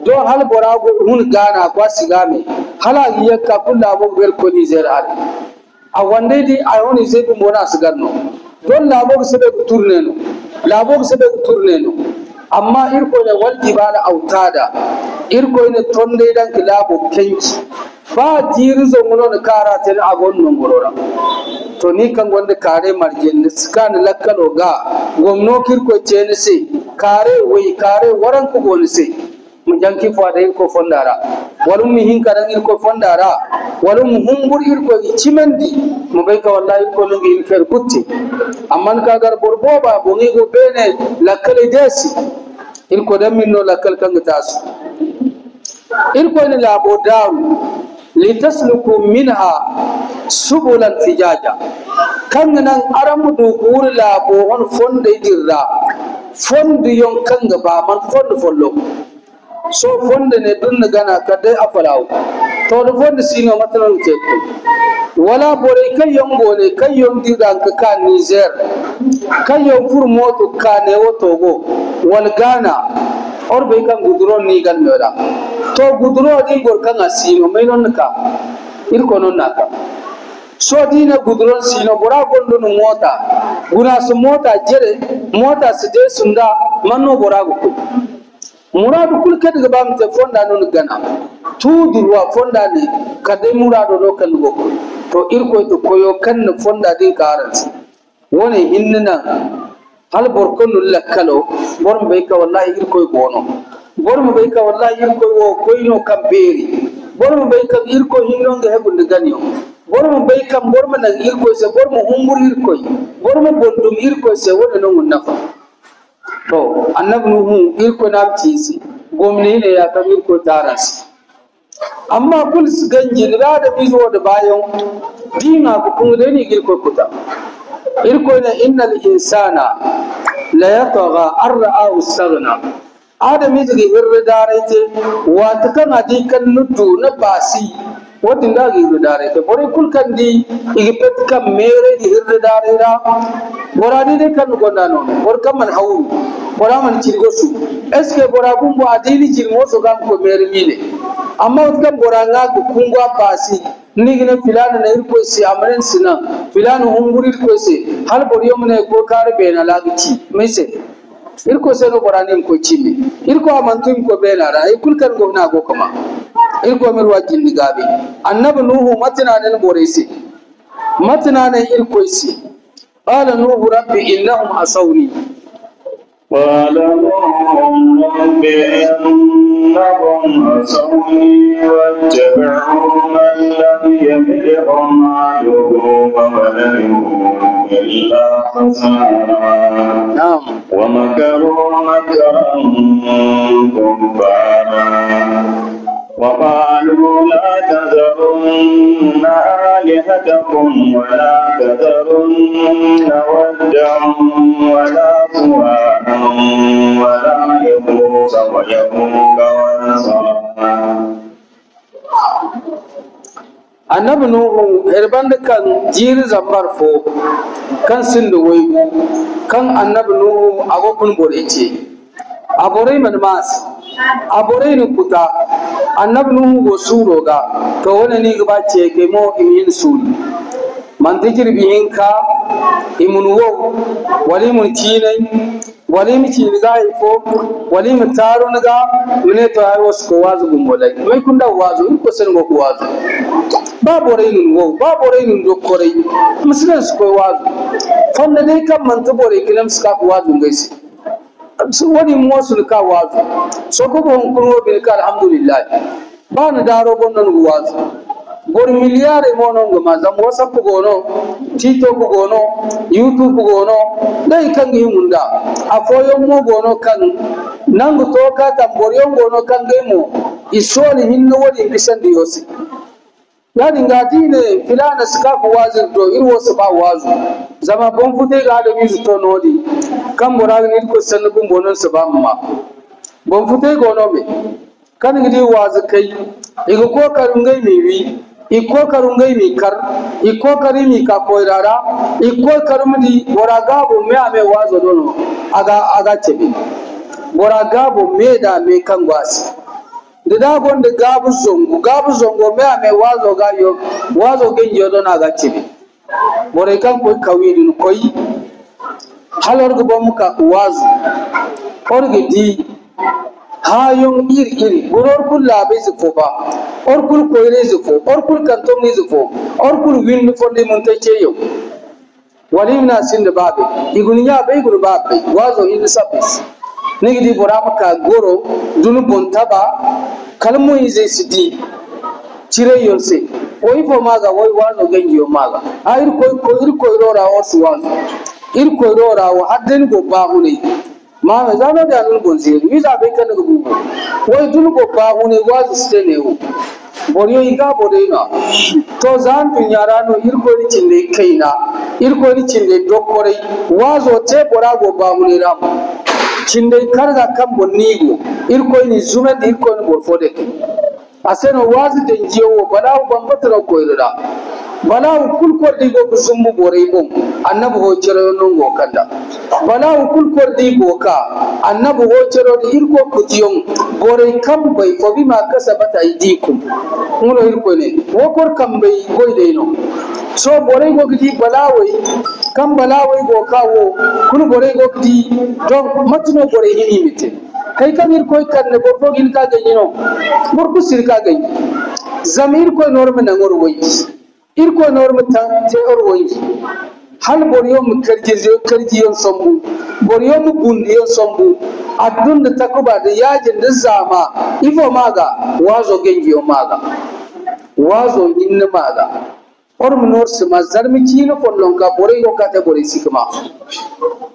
do hal borago hun gana kwa sigame hala yakka labo ber ko ni zerar a wande di a woni zebu mona sigarno don labo sebe turne no labo sebe turne no amma irko ne wal jibala autada irko ne tonde dan labo kanki ba jirzo muno da karate na agonnon gorora to ni kan gonde kare marjen skan lakkalo ga gomno kirko cene se kare wai kare waran ko gon se mun janki fo da irko fondara walum mi hin karan irko fondara walum humbur irko cimendi mo be ka wallahi ko lungi ilker kutti amman ka gar borbo ba bongi go bene lakkale desi irko dan minno lakkal kan tasu irko ni labo daru litasluku minha subulan fijaja kan nan aramu du kur labo hon fonde dirra fonde yon kan ba man fonde follo so fonde ne dun gana kadai afalaw to do fonde sino matalan ke wala bore kai yon gole kai yon didan ka Niger kai yon fur moto ka ne wotogo wal Ghana or be kan gudron ni gal mera to gudro din gor kan asino mai non ka irko non naka so dina gudron sino bora gondo no mota guna su mota jere mota su je sunda manno bora go muradu kul kad ga bam te fonda non gana tu durwa fonda ne kadai murado do kan go to irko to koyo kan fonda din karansi woni hinnina hal borkon lakkalo borm be ka wallahi irko gono borm be ka wallahi irko wo koyno kamberi borm be ka irko hinno nga hebunde ganyo borm be kam borm na irko se borm humbur irko borm bondum irko se wona non nafa to annabi nuhu irko nam tisi gomni ne ya kam irko taras amma kul ganji da mizo da bayon dina ku kun da ni irko kuta irko ne innal insana la yatgha arra'u istaghna adami zigi hirre darete wa takan adikan nudu na basi wadin da gi hirre darete bore kul kandi igi pet kam mere di hirre darera boradi de kan gonda non bor kam man hawru bora man cirgosu eske bora kumbo adili cirmo so kam ko mere mine amma kam bora nga ku kungwa basi nigine filana na irko si amren sina filana hunguri irko si hal boriyo mene ko kare bena lagiti mise irko se no borani ko chimi irko amantu ko bena ra ikul kan go na go kama irko mir wajin digabe annabi nuhu matina nan boresi matina nan irko si qala nuhu rabbi innahum asawni قال نوح رب إنهم عصوني واتبعوا من لم يملك ماله وولده إلا خسارا نعم ومكروا مكرا كبارا وقالوا لا تذرن آلهتكم ولا تذرن ودا ولا سواعا ولا يغوث ويعوق ونسرا. annabi nuhu herban kan jiri zambar fo kan sindu waygu kan annabi nuhu agokun borece aborai man mas aborai ni kuta annabi nuhu go suroga to wona ni gaba ce ke mo imin suri man dijir bihinka imun wo wali mun kinai wali mi kini ga ifo wali mi taro naga mine to ay was ko wazu gumbolai mai kunda wazu ko sen go wazu baborai nun wo baborai nun dokkorai musulun su ko wazu fonda dai kan man to bore kilam ska ko wazu ngaisi su wani mo su ka wazu so ko bon kuno bil ka alhamdulillah ba na daro bonnon wazu bor miliyare mono ngama zam whatsapp gono tiktok gono youtube gono dai kan gi munda afoyo mo gono kan nangu to ka tambor yo gono kan gemo isoli hinno wodi bisandi yosi yani ngatine filana ska ko wazir do irwo su ba wazu zama bon fute ga da mizu to nodi kan borag ni ko sanu bun bonon su ba ma bon fute gono me kan gidi wazu kai igo ko karungai mi wi iko karungai mi kar iko karimi ka koirara iko karumdi boragabo me ame wazo dono aga chebe boragabo me da me kangwasi dida gonde gabu zongo me ame wazo gayo wazo genjo dono aga chebe bore kan ko kawidun koyi halorgo bomuka wazo orge di hayon iri goror kul labe zufoba or kul koire zufo or kul kantom ni zufo or kul win fonde montache yo walimna sinde babe iguniya be igunu babe wazo in sabis nigidi borama ka goro dunu bontaba kalmo ize sidi chire yonse oyi fo maga woy wazo gengiyo maga ayir koy rora wasu wazo ir koy rora wa hadden go baahuni ma zano da nun gonzeri wiza be kan gugu woy dunu go baahuni wazo stene wo boriyo iga borena to zan dunyarano irko ni cinde kaina irko ni cinde dokkore wazo te borago baahuni ram cinde karga kan bonnigo irko ni zumen irko ni borfode aseno wazi de jewo balaw bambatro koyrida balaw kulkor digo kusumbu borey bom annabu ho cero nongo kanda balaw kulkor digo ka annabu ho cero di irko kutiyon borey kam bay fo bima kasabata aydikum ngono irko ne wokor kam bay goyde no so borey go gidi balawai kam balawai go kawo kul borey go gidi don matno borey hini mite kai kan irko kan ne borfo gin ka ganyino borku sirka gany zamir ko norme na ngor woyi irko norme te or woyi hal boriyo mu karjiyon sombu boriyo mu bundiyon sombu adun da takuba da yajin da zama ifo maga wazo gengiyo maga wazo inna maga or mu norse ma zarmi kino follon ka boriyo ka te bori sikma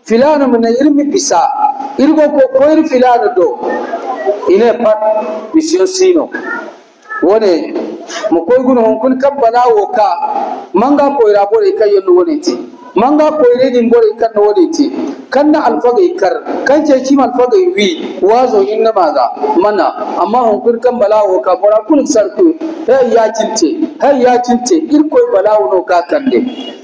filana mun irmi bisa irgo ko koir filana do ine pat mission sino wone mo koy guno hon kun kabbala wo ka manga koyra bore kayo no woni ti manga koyre din bore kan no woni ti kanna alfaga ikar kan ce kim alfaga wi wazo inna maga mana amma hon kun kabbala wo ka bora kun sarku hay ya cinte ir koy balawo no ka kande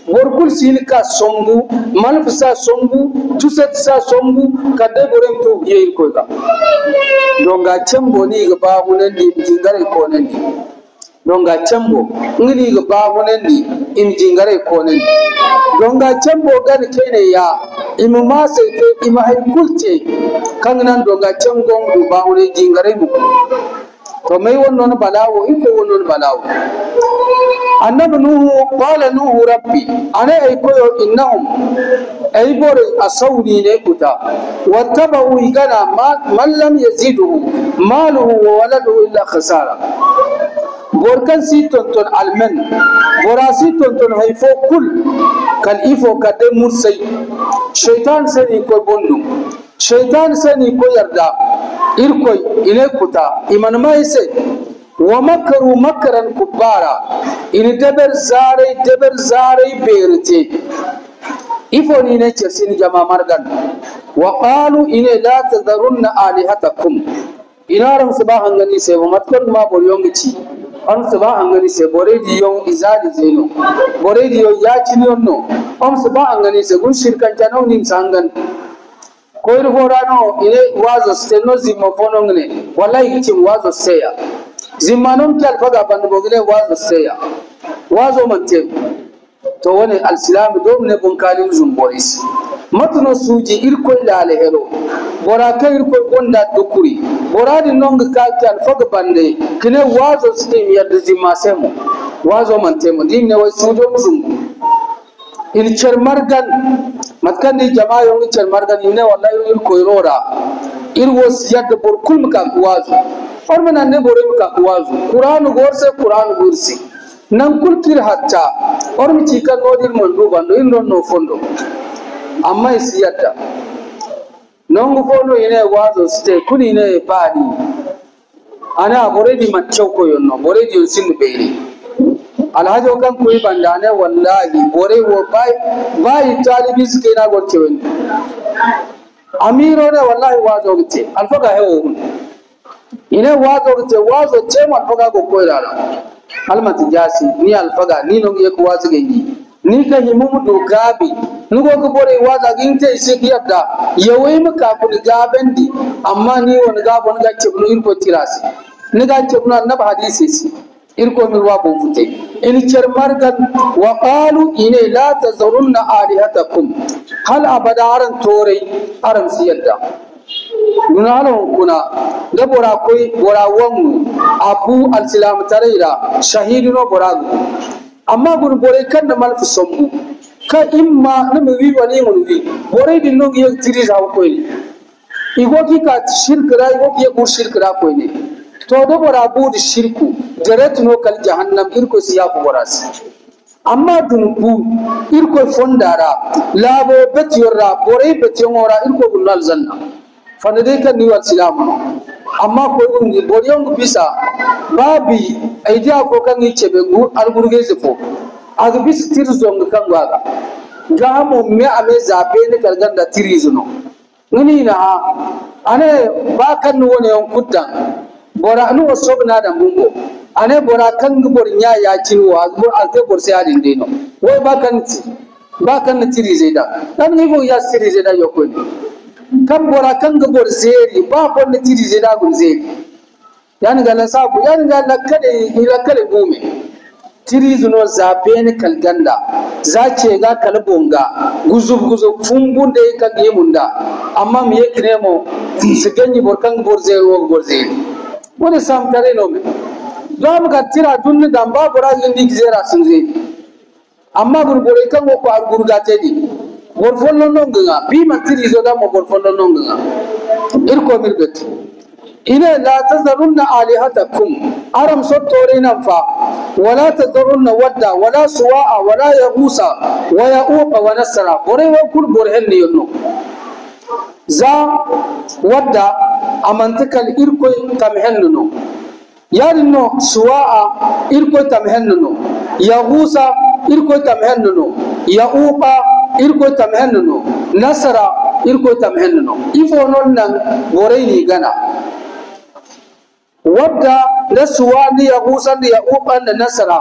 borkul silka sombu malfsa sombu tuset sa sombu kadde borem to yeir koy ka donga cembo ni ga babu nan di jingare ko nan di donga cembo ngini ga babu nan di in jingare ko nan di donga cembo gan kene ya imma sai te imma hay kulte kan nan donga cembo du babu ne jingare mu to mai wannan balawo iko wannan balawo النبي نوح قال نوح ربي أنا أيكو إنهم أيبور أصوني نكتا واتبعوا يغنى من لم يزيده ماله وولده إلا خسارة بوركان سيتون تون المن بوراسي تون هيفو كل كان إيفو كده مرسي شيطان سني كو بندو شيطان سني كو يردا إركوي إليكتا إيمان ما يسي ومكروا مكرا كبارا إن دبر زاري بيرتي إفوني نيتشر سين جماعة مرغان وقالوا إن لا تذرن آلهتكم إن أرم سبا هنغني سيبو متكر ما بوريونغتي أرم سبا هنغني سيبو بوريدي يوم إزادي زينو بوريدي يوم ياتشني يونو أرم سبا هنغني سيبون شركان جانو نيم سانغن كوير فورانو إلي وازو ستنو زيمو فونونغني والله يكتم وازو سيا زمانون كال فدا بند بوغله وازو سيا وازو منتم to wani alsilam dom ne bunkalim zumboris matno suji irko ilale hero bora ka irko gonda dukuri bora di nong ka kal fog bande kine wazo stem yadda zimasemo wazo mantemo dimne way sujo zumbu il charmargan matkan ni jamaa yo charmargan imne wallahi irko irora irwos yadda bor kulmka wazo ormana ne bore ka wazo qur'an gorse qur'an gursi nan kulkir hatta ormi chika nodir mondu bando indon no fondo amma isiyata nongo fondo ine wazo ste kuni ne bani ana boredi machoko yonno boredi yonsin beeri alhajo kan kuyi bandane wallahi bore wo bai talibis kena gorche wen amiro ne wallahi wazo gite alfaga hewo ine wazo gite wazo chema alfaga go koirala almati jasi ni alfaga ni nongi ye kuwazi gengi ni ka himumu do gabi nugo ko bore waza ginte ise kiyabda yawai maka kun gabendi amma ni won gabon ga cebnu irko tirasi ni ga cebnu annab hadisi si irko mirwa bon fute in charmargan wa qalu ina la tazurunna alihatakum hal abadaran torai aram siyadda dunalon kuna da bora koi bora wangu abu al-silam taraira shahidino boragu amma gun bore kan da malfu sombu ka imma nami wi wali mun wi bore din no gi tiri sa ko ni igo ki ka shirk ra igo ki ko shirk ra ko ni to da bora bu di shirku jarat no kal jahannam irko siya ko boras amma dun bu irko fondara labo betiyora bore betiyora irko gunal zanna fana dai kan niwar silamu amma ko gungi boriyon bisa babi aidiya ko kan yi cebe gu algurge zefo aga bis tirzong kan gaga gamo me ame zabe ne kalgan da tirizuno ngini na ane ba kan woni on kuddan bora anu wasobna da mungo ane bora kan gbor nya ya cinwa gbor alke bor sai adin deno wai ba kan tirize da dan ni bo ya tirize da yokoni kan bora kan ga bor zeri ba bon ne tiri zeda gun zeri yani ga lasabu yani ga lakale gume tiri zuno zabe ne kalganda zace ga kalbonga guzub fumbun da ka ge munda amma me yake ne mo su ganyi bor kan bor zeri wani sam tare no me do am ga tira dunni dan ba bora gindi zera sun zeri amma gun bore kan ko ar gurga tedi borfollo nonga bi matiri zoda mo borfollo nonga irko mirbet ina la tazarunna alihatakum aram sottore nan fa wala tazarunna wadda wala suwa'a wala yahusa wa ya'uqa wa nasra bore wa kul bore hen yonno za wadda amantakal irko kam henno yarinno suwa'a irko tam henno yahusa irko tam henno ya'uqa irko tam henno nasara irko tam henno ifo non nan borayni gana wadda nasuwa ni ya husan ya uban da nasara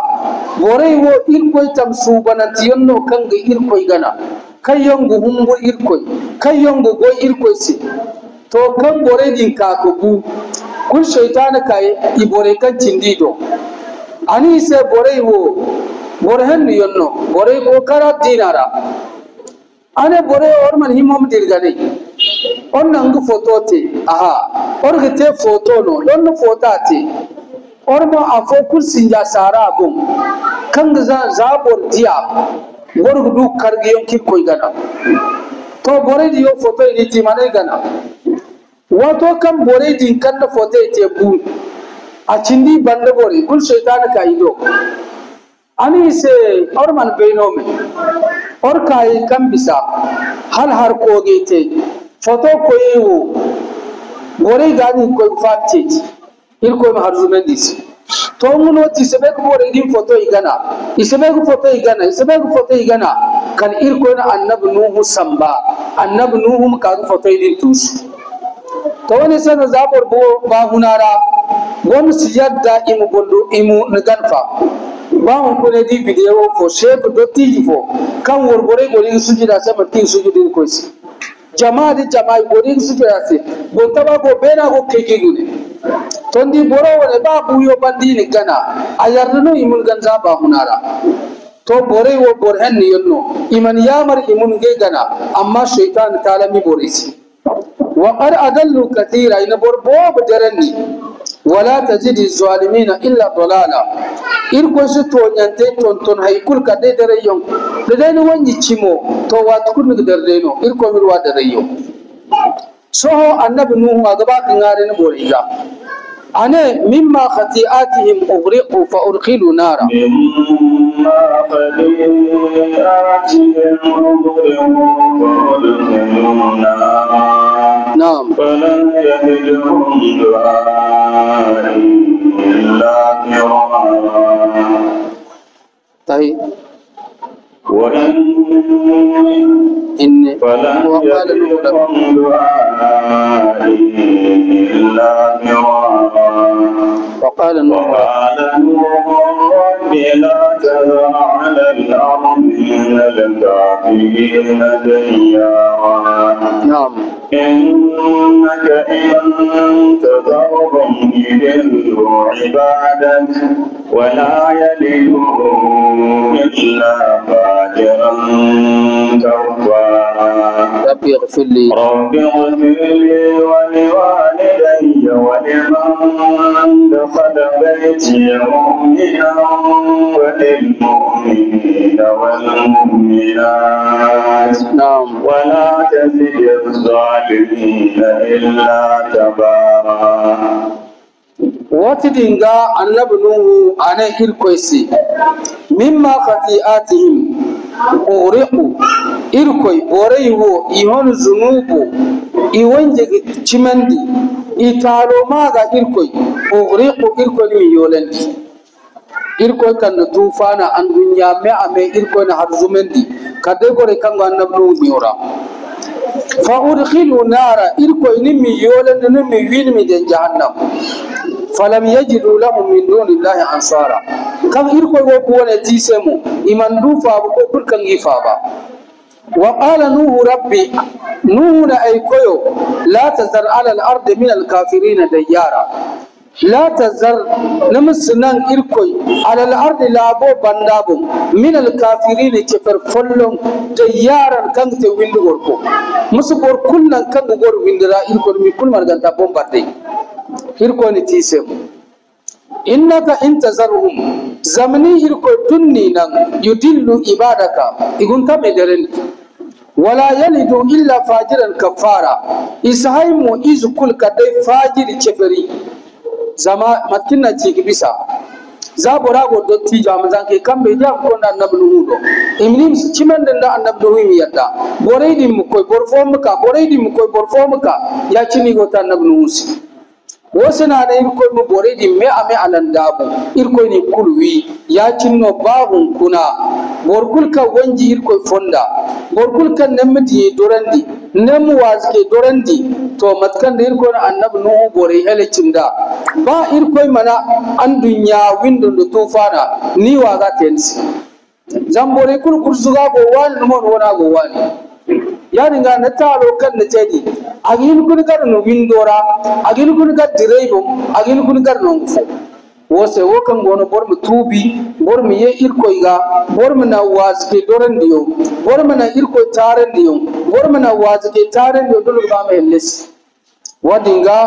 borai wo irko tam subananti yonno kanga irko gana kayongo humbo irko kayongo go irko si to kan borai din ka ko bu kun shaytana kai ibore kan cindido ani se borai wo borhan yonno borai ko kara dinara ane bore orman himom dirgane onnangu foto te aha orgete foto no don foto te ormo afo kursin ja sara bum kan za bor dia gorgu du kargi yon kir koy gana to bore di yo foto ni ti mane gana wato kan bore din kan da foto te bu a cindi bande bore kul shaytan ka ido ani se orman beino me or kai kan bisa hal har ko gete foto ko yiwo bore gani ko fakti il ko ma harzumen disi to mun wati sebe ko bore din foto igana kan il ko na annabi nuhu samba annabi nuhu ka foto din tus to woni seno zabor bo ba hunara gom siyadda imu gondo imu nganfa ba on ko ne di video fo sheb do tiji fo kan worbore gori sujida sama tin sujudin ko si jama'a gori sujida se go taba go bena go keke gune tondi boro wone ba buyo bandini gana ayarno imun ganza ba hunara to bore wo bor hen yonno iman yamar imun ge gana amma shaytan talami borisi wa qad adallu katira ina bor bo deranni wala tajidi zalimina illa dalala irko su to nyante ton haykul ka de darayon de dai wani cimo to wat kun de dardeno irko mir wa darayo so annabi nuhu ga ba kan ngare ne boriga ane mimma khati'atihim ughriqu fa urqilu nara مما خطيئاتهم نعم فلم يزدهم دعائي إلا فرارا طيب إني فلم يزدهم دعائي إلا فرارا وقال نوح رب لا تذر على الأرض من الكافرين ديارا نعم إنك إن تذرهم يضلوا عبادك ولا يلدوا إلا فاجرا كفارا رب اغفر لي ولوالدي ولمن دخل بيتي مؤمنا وللمؤمنين والمؤمنات نعم ولا تزد الظالمين إلا تبارا واتدينغا النبي نوح أنا إلكويسي مما خطيئاتهم أغرقوا إلكوي بوريو إيهون ذنوبو إيوانجي تشمندي إتالو ماذا إلكوي أغرقوا إلكوي ميولندي إلكوي كان توفانا عن دنيا مي إلكوي نحرزمندي كدغوري كان النبي نوح نيورا فأدخلوا نارا إلكوي نمي يولند نمي وين من جهنم فلم يجدوا لهم من دون الله أنصارا كم إلكوي وقوانا تيسمو إمان دوفا بكل كان يفابا وقال نوح ربي نوح أيكويو لا تذر على الأرض من الكافرين ديارا لا تذر نمسنان إلكوي على الأرض لابو بندابو من الكافرين كفر فلهم ديارا كانت ويندغوركو مسبور كلنا كان غور ويندرا إلكوي كل مرغان تابون باتي إلكوي نتيسم إنك انتظرهم زمني إلكوي تنينا يدل عبادك إغن تمدرن ولا يلد إلا فاجرا كفارا إسهايمو إذ كل كدي فاجر كفري zama matkina ciki bisa zabura go dotti jamazan ke kambe ja ko na annabi nuhu do imnim cimen da annabi nuhu mi yadda boreidi mu koy borfomuka ya cini go ta annabi nuhu si wosana da ir koy mu boreidi me ame alandabu ir koy ni kulwi ya cinno babun kuna borkul ka wanji ir koy fonda borkul kan namdi dorandi nemu wazke dorandi to matkan da ir koy annabi nuhu bore helecinda ba ir koy mana an dunya windo do tufana ni waga tensi zambore kul kursuga go wani mon wona go wani yani nga na talo kan na tedi agin kun gar no windora agin kun gar direbo agin kun gar no ngfo wose wo kan gono bormu tubi bormu ye ir koy ga bormu na wazke dorandiyo bormu na ir koy tarandiyo bormu na wazke tarandiyo dulu ba me les wadinga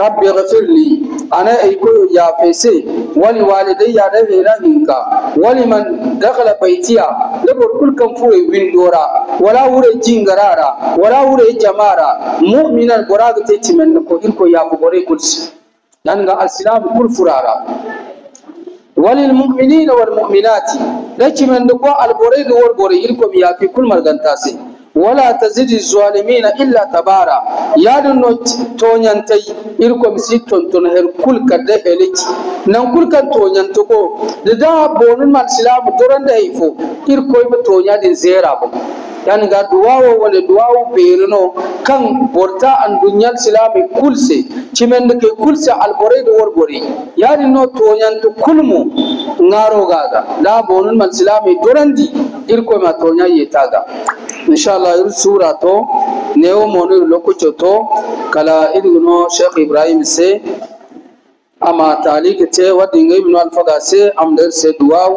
rabbi ghfirli ana ay ko ya fese wali walidayya da hirahinka wali man dakhala baitiya da kul kan fure windora wala wure jingarara wala wure jamara mu'minan boraga te cimen ko irko ya ko bore kulsi nan ga al-islam kul furara وللمؤمنين والمؤمنات لكن من دقوا البوريد والبوري إلكم يا في كل مرغنتاسي ولا تزيد الظالمين إلا تبارا يا دنو تونيانتي إلكم سيتون تنهر كل كده هلك نان كل كان تونيانتكو لدا بونن مال سلام دوران دايفو إلكم تونيا دين زيرابو يعني قال دعاء ولا دعاء بيرنو كان بورتا أن دنيا الإسلام كلسي كمان دك كلسي البوريد والبوري يعني نو تونيان تكلمو نارو غادا لا بونن من الإسلام دورندي إلكو ما تونيا يتاغا إن شاء الله السورة تو نيو مونو لوكو تو كلا إدغنو شيخ إبراهيم سي أما تعليق تي ودينغي من الفضاء سي أمدر سي دعاء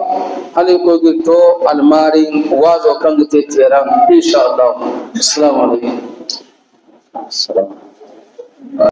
هل يقول تو المارين وازو كان تي تيران إن شاء الله السلام عليكم السلام